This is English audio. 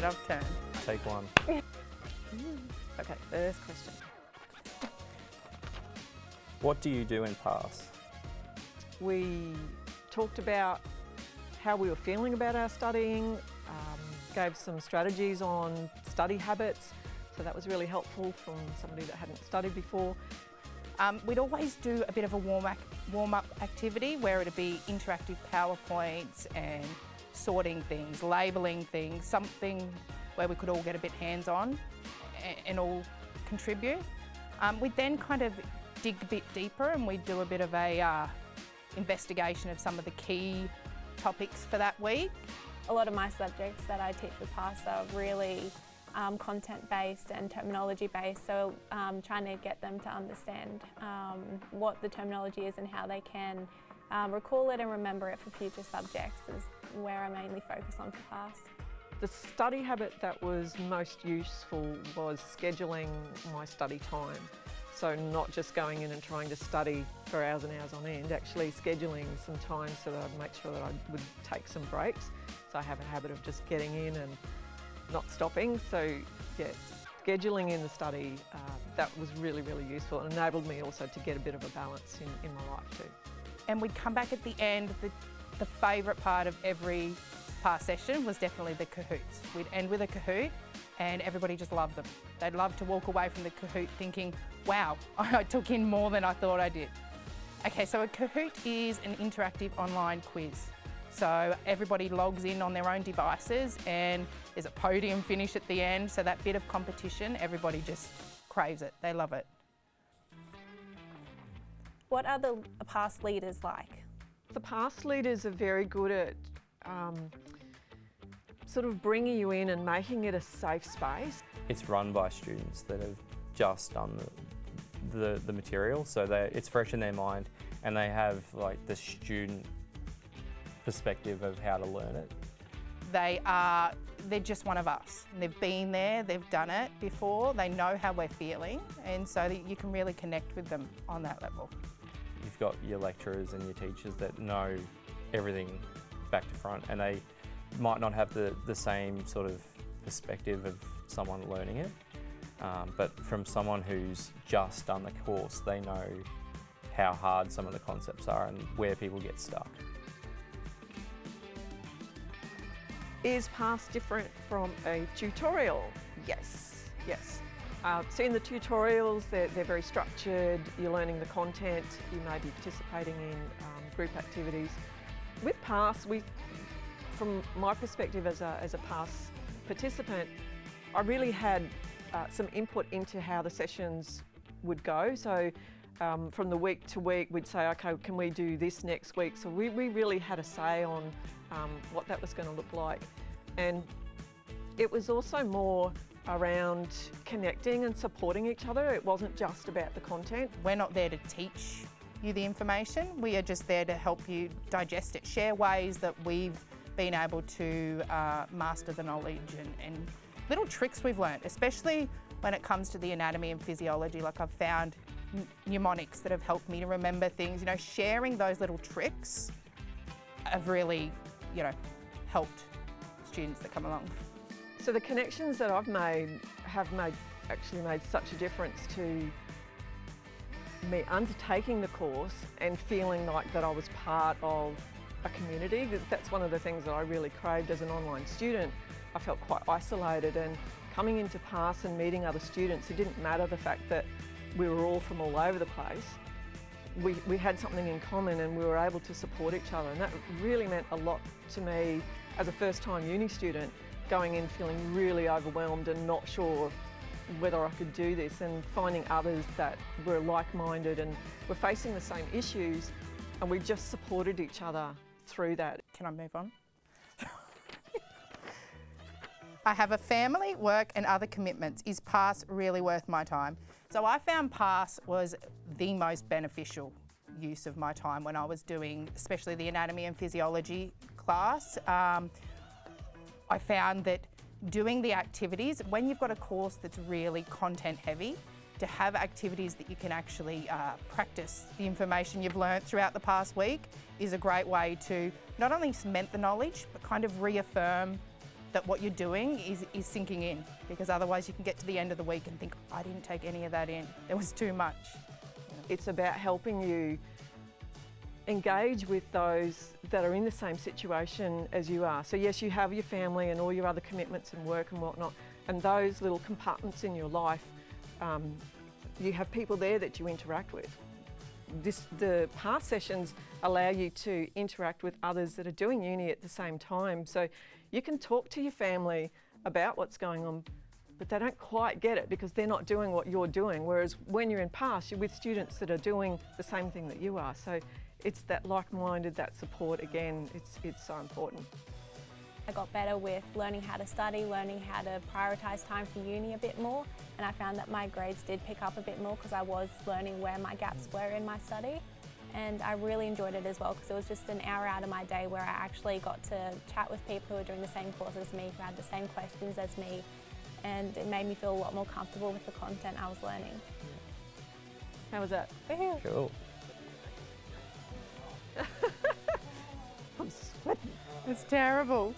I've turned. Take one. Okay, first question. What do you do in PASS? We talked about how we were feeling about our studying, gave some strategies on study habits, so that was really helpful from somebody that hadn't studied before. We'd always do a bit of a warm-up activity where it'd be interactive PowerPoints and sorting things, labelling things, something where we could all get a bit hands-on and all contribute. We'd then kind of dig a bit deeper and we'd do a bit of a investigation of some of the key topics for that week. A lot of my subjects that I teach with PASS are really content-based and terminology-based, so trying to get them to understand what the terminology is and how they can recall it and remember it for future subjects is where I mainly focus on for PASS. The study habit that was most useful was scheduling my study time. So not just going in and trying to study for hours and hours on end, actually scheduling some time so that I'd make sure that I would take some breaks. So I have a habit of just getting in and not stopping. So yes, scheduling in the study, that was really, really useful and enabled me also to get a bit of a balance in my life too. And we'd come back at the end, the favourite part of every PASS session was definitely the Kahoots. We'd end with a Kahoot and everybody just loved them. They'd love to walk away from the Kahoot thinking, wow, I took in more than I thought I did. Okay, so a Kahoot is an interactive online quiz. So everybody logs in on their own devices and there's a podium finish at the end, so that bit of competition, everybody just craves it, they love it. What are the PASS leaders like? The PASS leaders are very good at sort of bringing you in and making it a safe space. It's run by students that have just done the material, so it's fresh in their mind and they have like the student perspective of how to learn it. They're just one of us. They've been there, they've done it before, they know how we're feeling, and so that you can really connect with them on that level. You've got your lecturers and your teachers that know everything back to front, and they might not have the same sort of perspective of someone learning it, but from someone who's just done the course, they know how hard some of the concepts are and where people get stuck. Is PASS different from a tutorial? Yes, yes. So in the tutorials, they're very structured, you're learning the content, you may be participating in group activities. With PASS, from my perspective as a PASS participant, I really had some input into how the sessions would go. So from the week to week, we'd say, okay, can we do this next week? So we really had a say on what that was going to look like. And it was also more around connecting and supporting each other. It wasn't just about the content. We're not there to teach you the information, we are just there to help you digest it, share ways that we've been able to master the knowledge and little tricks we've learnt, especially when it comes to the anatomy and physiology. Like I've found mnemonics that have helped me to remember things. You know, sharing those little tricks have really, helped students that come along. So the connections that I've made have actually made such a difference to me undertaking the course and feeling like that I was part of a community. That's one of the things that I really craved as an online student. I felt quite isolated, and coming into PASS and meeting other students, it didn't matter the fact that we were all from all over the place. We had something in common and we were able to support each other, and that really meant a lot to me as a first-time uni student, going in feeling really overwhelmed and not sure whether I could do this, and finding others that were like-minded and were facing the same issues, and we just supported each other through that. Can I move on? I have a family, work and other commitments. Is PASS really worth my time? So I found PASS was the most beneficial use of my time when I was doing, especially the anatomy and physiology class. I found that doing the activities, when you've got a course that's really content heavy, to have activities that you can actually practice the information you've learnt throughout the past week is a great way to not only cement the knowledge, but kind of reaffirm that what you're doing is sinking in, because otherwise you can get to the end of the week and think, I didn't take any of that in. There was too much. It's about helping you engage with those that are in the same situation as you are. So yes, you have your family and all your other commitments and work and whatnot, and those little compartments in your life, you have people there that you interact with. The PASS sessions allow you to interact with others that are doing uni at the same time. So you can talk to your family about what's going on, but they don't quite get it because they're not doing what you're doing. Whereas when you're in PASS, you're with students that are doing the same thing that you are. So it's that like-minded, that support again, it's so important. I got better with learning how to study, learning how to prioritise time for uni a bit more, and I found that my grades did pick up a bit more because I was learning where my gaps were in my study. And I really enjoyed it as well because it was just an hour out of my day where I actually got to chat with people who are doing the same course as me, who had the same questions as me, and it made me feel a lot more comfortable with the content I was learning. How was that? Cool. It's terrible.